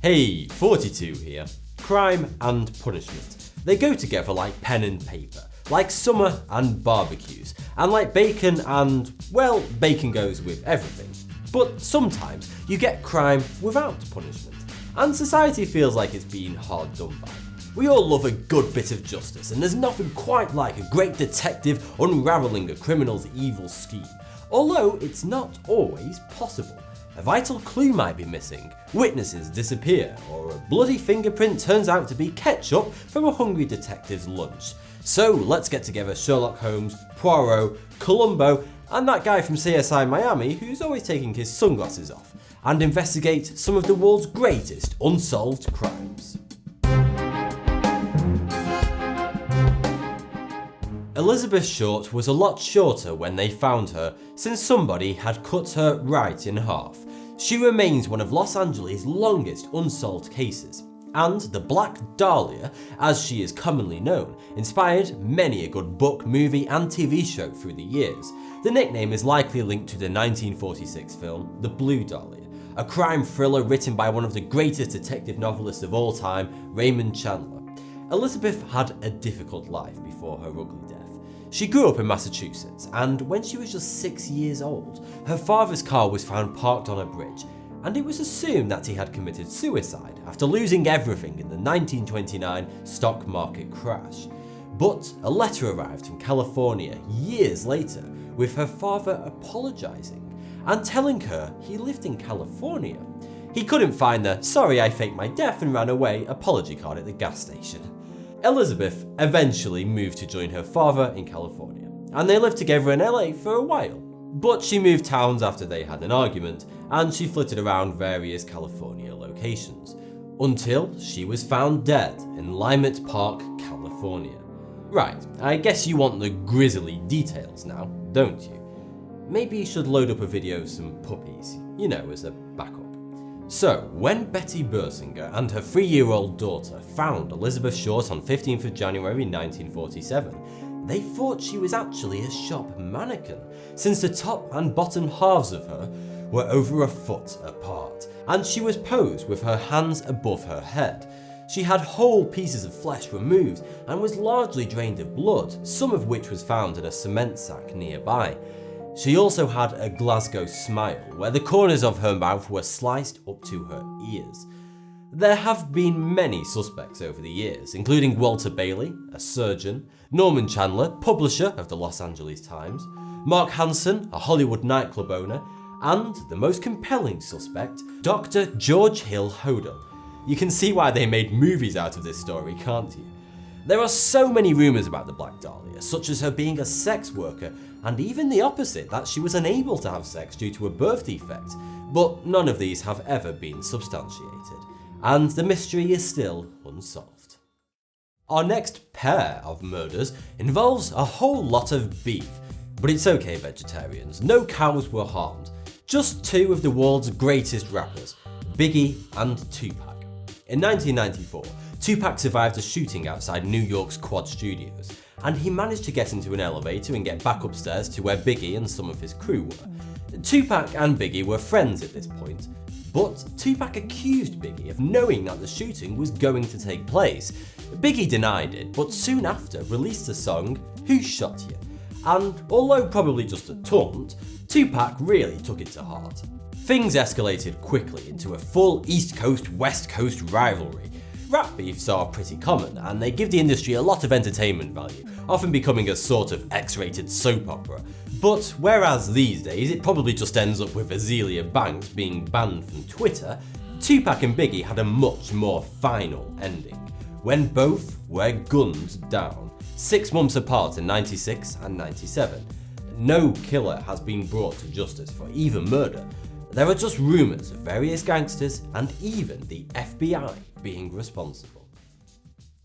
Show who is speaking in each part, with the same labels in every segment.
Speaker 1: Hey, 42 here. Crime and punishment. They go together like pen and paper, like summer and barbecues, and like bacon and, well, bacon goes with everything. But sometimes you get crime without punishment, and society feels like it's been hard done by. We all love a good bit of justice, and there's nothing quite like a great detective unravelling a criminal's evil scheme, although it's not always possible. A vital clue might be missing, witnesses disappear, or a bloody fingerprint turns out to be ketchup from a hungry detective's lunch. So let's get together Sherlock Holmes, Poirot, Columbo, and that guy from CSI Miami who's always taking his sunglasses off, and investigate some of the world's greatest unsolved crimes. Elizabeth Short was a lot shorter when they found her, since somebody had cut her right in half. She remains one of Los Angeles' longest unsolved cases, and the Black Dahlia, as she is commonly known, inspired many a good book, movie and TV show through the years. The nickname is likely linked to the 1946 film The Blue Dahlia, a crime thriller written by one of the greatest detective novelists of all time, Raymond Chandler. Elizabeth had a difficult life before her ugly death. She grew up in Massachusetts, and when she was just 6 years old, her father's car was found parked on a bridge, and it was assumed that he had committed suicide after losing everything in the 1929 stock market crash. But a letter arrived from California years later with her father apologising and telling her he lived in California. He couldn't find the "sorry I faked my death and ran away" apology card at the gas station. Elizabeth eventually moved to join her father in California, and they lived together in LA for a while. But she moved towns after they had an argument, and she flitted around various California locations, until she was found dead in Limert Park, California. Right, I guess you want the grisly details now, don't you? Maybe you should load up a video of some puppies, as a backup. So, when Betty Bersinger and her 3-year-old daughter found Elizabeth Short on 15th of January 1947, they thought she was actually a shop mannequin, since the top and bottom halves of her were over a foot apart, and she was posed with her hands above her head. She had whole pieces of flesh removed and was largely drained of blood, some of which was found in a cement sack nearby. She also had a Glasgow smile, where the corners of her mouth were sliced up to her ears. There have been many suspects over the years, including Walter Bailey, a surgeon, Norman Chandler, publisher of the Los Angeles Times, Mark Hansen, a Hollywood nightclub owner, and the most compelling suspect, Dr. George Hill Hodel. You can see why they made movies out of this story, can't you? There are so many rumours about the Black Dahlia, such as her being a sex worker, and even the opposite, that she was unable to have sex due to a birth defect, but none of these have ever been substantiated, and the mystery is still unsolved. Our next pair of murders involves a whole lot of beef, but it's okay vegetarians, no cows were harmed, just two of the world's greatest rappers, Biggie and Tupac. In 1994, Tupac survived a shooting outside New York's Quad Studios, and he managed to get into an elevator and get back upstairs to where Biggie and some of his crew were. Tupac and Biggie were friends at this point, but Tupac accused Biggie of knowing that the shooting was going to take place. Biggie denied it, but soon after released the song "Who Shot You?" And although probably just a taunt, Tupac really took it to heart. Things escalated quickly into a full East Coast-West Coast rivalry. Rap beefs are pretty common, and they give the industry a lot of entertainment value, often becoming a sort of X-rated soap opera. But whereas these days it probably just ends up with Azealia Banks being banned from Twitter, Tupac and Biggie had a much more final ending, when both were gunned down, 6 months apart in 96 and 97. No killer has been brought to justice for either murder. There are just rumours of various gangsters and even the FBI being responsible.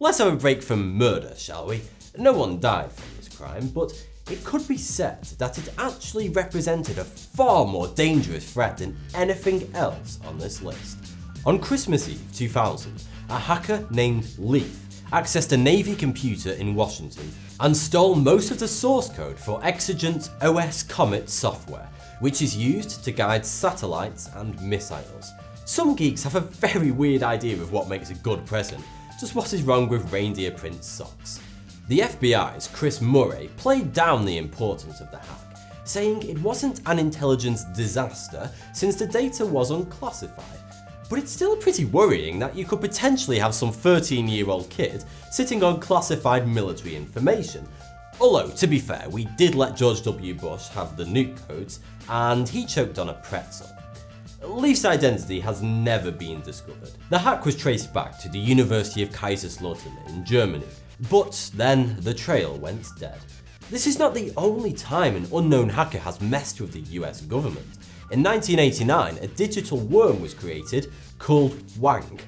Speaker 1: Let's have a break from murder, shall we? No one died from this crime, but it could be said that it actually represented a far more dangerous threat than anything else on this list. On Christmas Eve 2000, a hacker named Leaf accessed a Navy computer in Washington and stole most of the source code for Exigent OS Comet software, which is used to guide satellites and missiles. Some geeks have a very weird idea of what makes a good present, just what is wrong with reindeer print socks. The FBI's Chris Murray played down the importance of the hack, saying it wasn't an intelligence disaster since the data was unclassified. But it's still pretty worrying that you could potentially have some 13-year-old kid sitting on classified military information. Although, to be fair, we did let George W. Bush have the nuke codes, and he choked on a pretzel. Leaf's identity has never been discovered. The hack was traced back to the University of Kaiserslautern in Germany, but then the trail went dead. This is not the only time an unknown hacker has messed with the US government. In 1989, a digital worm was created called WANG,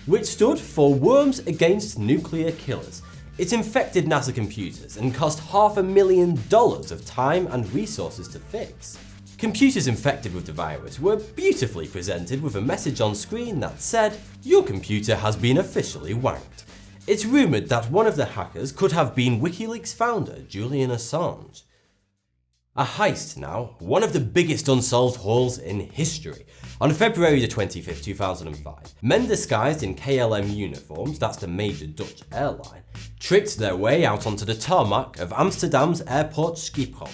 Speaker 1: which stood for Worms Against Nuclear Killers. It infected NASA computers and cost $500,000 of time and resources to fix. Computers infected with the virus were beautifully presented with a message on screen that said, "Your computer has been officially wanked." It's rumoured that one of the hackers could have been WikiLeaks founder Julian Assange. A heist now, one of the biggest unsolved hauls in history. On February 25, 2005, men disguised in KLM uniforms, that's the major Dutch airline, tricked their way out onto the tarmac of Amsterdam's airport Schiphol.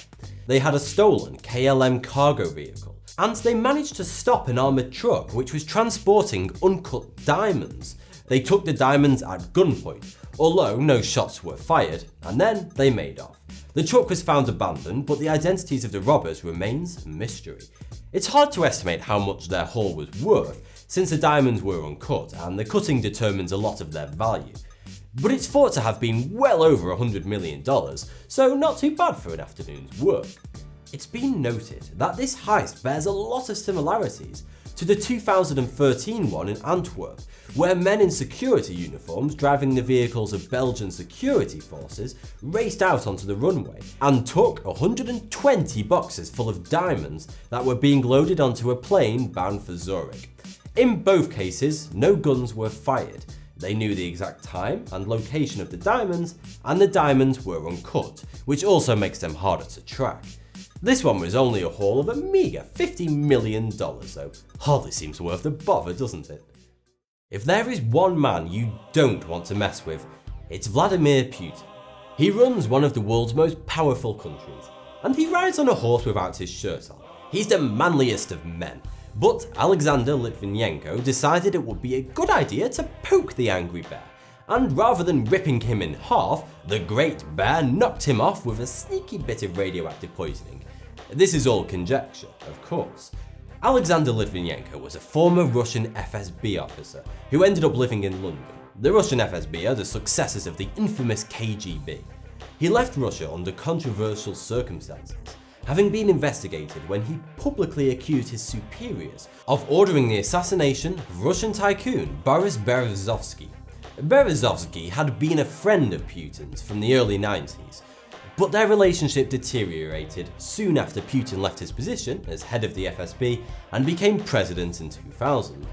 Speaker 1: They had a stolen KLM cargo vehicle, and they managed to stop an armoured truck which was transporting uncut diamonds. They took the diamonds at gunpoint, although no shots were fired, and then they made off. The truck was found abandoned, but the identities of the robbers remains a mystery. It's hard to estimate how much their haul was worth, since the diamonds were uncut and the cutting determines a lot of their value. But it's thought to have been well over $100 million, so not too bad for an afternoon's work. It's been noted that this heist bears a lot of similarities to the 2013 one in Antwerp, where men in security uniforms driving the vehicles of Belgian security forces raced out onto the runway and took 120 boxes full of diamonds that were being loaded onto a plane bound for Zurich. In both cases, no guns were fired. They knew the exact time and location of the diamonds, and the diamonds were uncut, which also makes them harder to track. This one was only a haul of a meager $50 million though. Hardly seems worth the bother, doesn't it? If there is one man you don't want to mess with, it's Vladimir Putin. He runs one of the world's most powerful countries, and he rides on a horse without his shirt on. He's the manliest of men. But Alexander Litvinenko decided it would be a good idea to poke the angry bear, and rather than ripping him in half, the great bear knocked him off with a sneaky bit of radioactive poisoning. This is all conjecture, of course. Alexander Litvinenko was a former Russian FSB officer who ended up living in London. The Russian FSB are the successors of the infamous KGB. He left Russia under controversial circumstances, having been investigated when he publicly accused his superiors of ordering the assassination of Russian tycoon Boris Berezovsky. Berezovsky had been a friend of Putin's from the early 90s, but their relationship deteriorated soon after Putin left his position as head of the FSB and became president in 2000.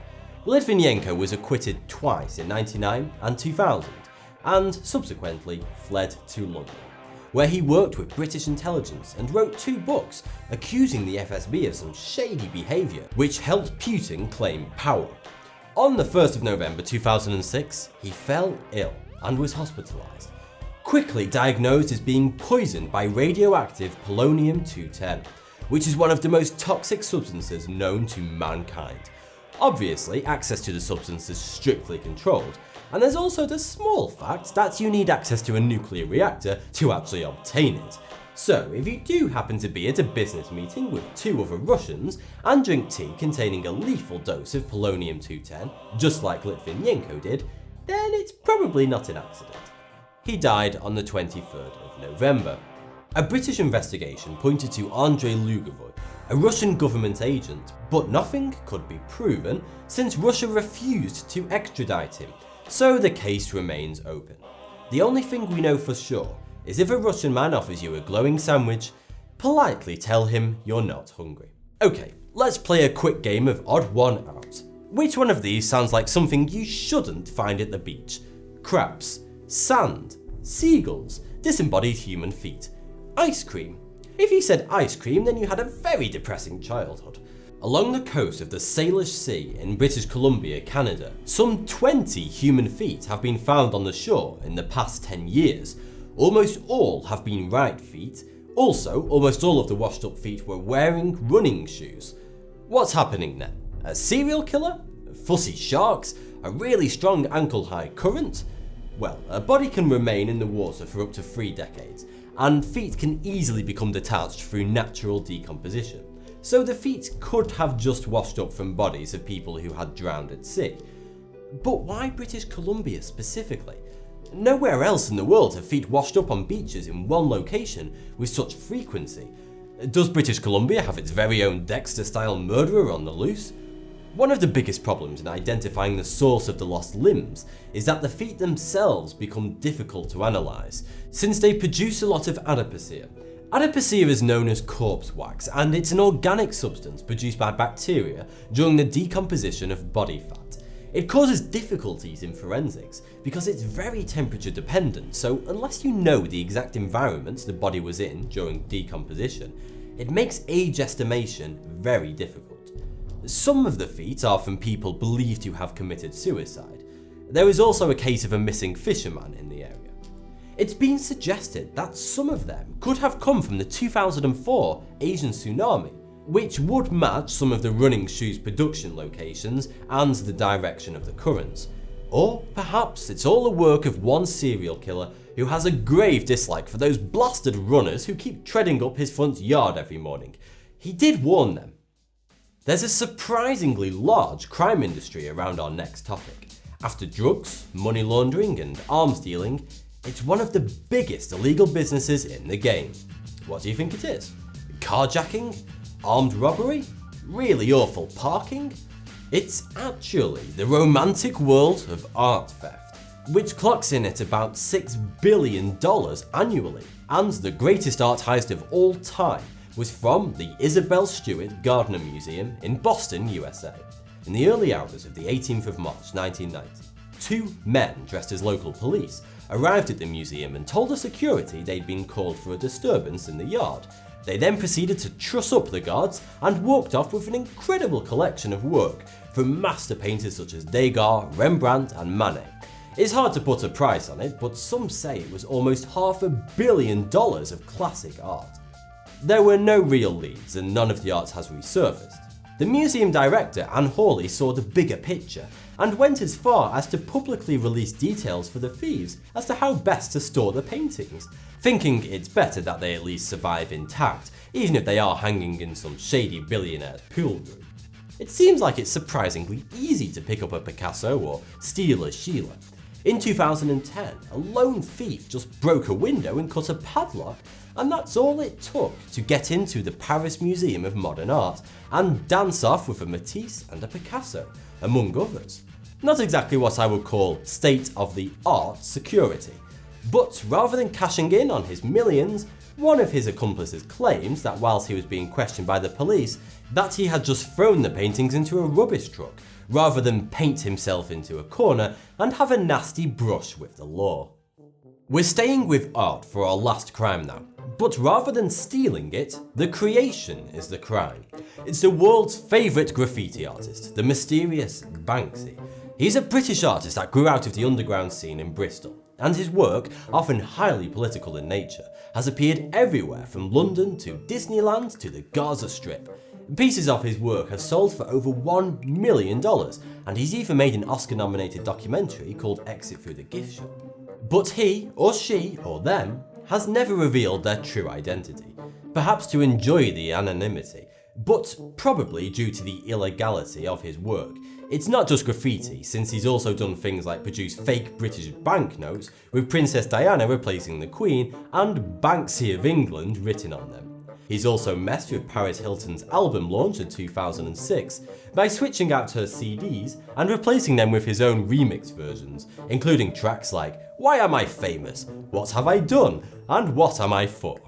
Speaker 1: Litvinenko was acquitted twice in 1999 and 2000, and subsequently fled to London, where he worked with British intelligence and wrote 2 books accusing the FSB of some shady behaviour, which helped Putin claim power. On the 1st of November 2006, he fell ill and was hospitalised, quickly diagnosed as being poisoned by radioactive polonium-210, which is one of the most toxic substances known to mankind. Obviously, access to the substance is strictly controlled, and there's also the small fact that you need access to a nuclear reactor to actually obtain it. So if you do happen to be at a business meeting with 2 other Russians and drink tea containing a lethal dose of polonium-210, just like Litvinenko did, then it's probably not an accident. He died on the 23rd of November. A British investigation pointed to Andrei Lugovoy, a Russian government agent, but nothing could be proven since Russia refused to extradite him, so the case remains open. The only thing we know for sure is if a Russian man offers you a glowing sandwich, politely tell him you're not hungry. Okay, let's play a quick game of odd one out. Which one of these sounds like something you shouldn't find at the beach? Crabs, sand, seagulls, disembodied human feet, ice cream. If you said ice cream, then you had a very depressing childhood. Along the coast of the Salish Sea in British Columbia, Canada, some 20 human feet have been found on the shore in the past 10 years. Almost all have been right feet. Also, almost all of the washed up feet were wearing running shoes. What's happening then? A serial killer? Fussy sharks? A really strong ankle-high current? Well, a body can remain in the water for up to 3 decades, and feet can easily become detached through natural decomposition. So the feet could have just washed up from bodies of people who had drowned at sea. But why British Columbia specifically? Nowhere else in the world have feet washed up on beaches in one location with such frequency. Does British Columbia have its very own Dexter-style murderer on the loose? One of the biggest problems in identifying the source of the lost limbs is that the feet themselves become difficult to analyse, since they produce a lot of adipocere. Adipocere is known as corpse wax, and it's an organic substance produced by bacteria during the decomposition of body fat. It causes difficulties in forensics because it's very temperature dependent, so unless you know the exact environment the body was in during decomposition, it makes age estimation very difficult. Some of the feet are from people believed to have committed suicide. There is also a case of a missing fisherman in the area. It's been suggested that some of them could have come from the 2004 Asian tsunami, which would match some of the running shoes production locations and the direction of the currents. Or perhaps it's all the work of one serial killer who has a grave dislike for those blasted runners who keep treading up his front yard every morning. He did warn them. There's a surprisingly large crime industry around our next topic. After drugs, money laundering and arms dealing, it's one of the biggest illegal businesses in the game. What do you think it is? Carjacking? Armed robbery? Really awful parking? It's actually the romantic world of art theft, which clocks in at about $6 billion annually. And the greatest art heist of all time was from the Isabel Stewart Gardner Museum in Boston, USA. In the early hours of the 18th of March 1990, 2 men dressed as local police arrived at the museum and told the security they'd been called for a disturbance in the yard. They then proceeded to truss up the guards and walked off with an incredible collection of work from master painters such as Degas, Rembrandt and Manet. It's hard to put a price on it, but some say it was almost $500 million of classic art. There were no real leads and none of the art has resurfaced. The museum director, Anne Hawley, saw the bigger picture and went as far as to publicly release details for the thieves as to how best to store the paintings, thinking it's better that they at least survive intact, even if they are hanging in some shady billionaire's pool room. It seems like it's surprisingly easy to pick up a Picasso or steal a Sheila. In 2010, a lone thief just broke a window and cut a padlock, and that's all it took to get into the Paris Museum of Modern Art and dance off with a Matisse and a Picasso, among others. Not exactly what I would call state-of-the-art security, but rather than cashing in on his millions, one of his accomplices claims that whilst he was being questioned by the police, that he had just thrown the paintings into a rubbish truck, rather than paint himself into a corner and have a nasty brush with the law. We're staying with art for our last crime now, but rather than stealing it, the creation is the crime. It's the world's favourite graffiti artist, the mysterious Banksy. He's a British artist that grew out of the underground scene in Bristol, and his work, often highly political in nature, has appeared everywhere from London to Disneyland to the Gaza Strip. Pieces of his work have sold for over $1 million, and he's even made an Oscar-nominated documentary called Exit Through the Gift Shop. But he, or she, or them, has never revealed their true identity, perhaps to enjoy the anonymity, but probably due to the illegality of his work. It's not just graffiti, since he's also done things like produce fake British banknotes with Princess Diana replacing the Queen and Banksy of England written on them. He's also messed with Paris Hilton's album launch in 2006 by switching out her CDs and replacing them with his own remix versions, including tracks like Why Am I Famous, What Have I Done, and What Am I For?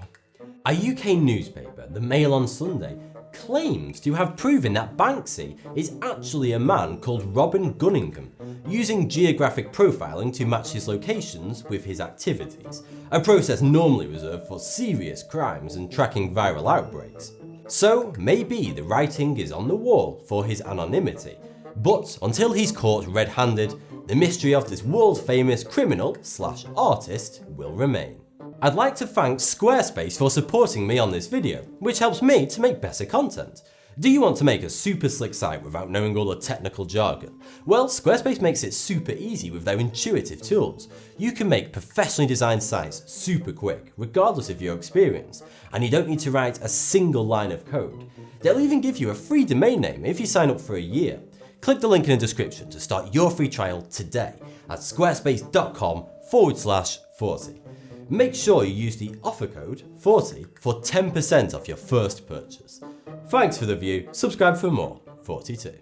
Speaker 1: A UK newspaper, the Mail on Sunday, claims to have proven that Banksy is actually a man called Robin Gunningham, using geographic profiling to match his locations with his activities, a process normally reserved for serious crimes and tracking viral outbreaks. So maybe the writing is on the wall for his anonymity. But until he's caught red-handed, the mystery of this world-famous criminal/artist will remain. I'd like to thank Squarespace for supporting me on this video, which helps me to make better content. Do you want to make a super slick site without knowing all the technical jargon? Well, Squarespace makes it super easy with their intuitive tools. You can make professionally designed sites super quick, regardless of your experience, and you don't need to write a single line of code. They'll even give you a free domain name if you sign up for a year. Click the link in the description to start your free trial today at squarespace.com/40. Make sure you use the offer code 40 for 10% off your first purchase. Thanks for the view, subscribe for more. 42.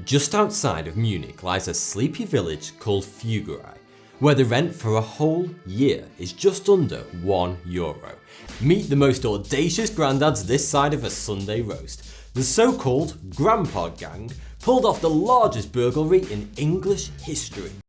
Speaker 1: Just outside of Munich lies a sleepy village called Fuggerei, where the rent for a whole year is just under €1. Meet the most audacious granddads this side of a Sunday roast. The so-called Grandpa Gang pulled off the largest burglary in English history.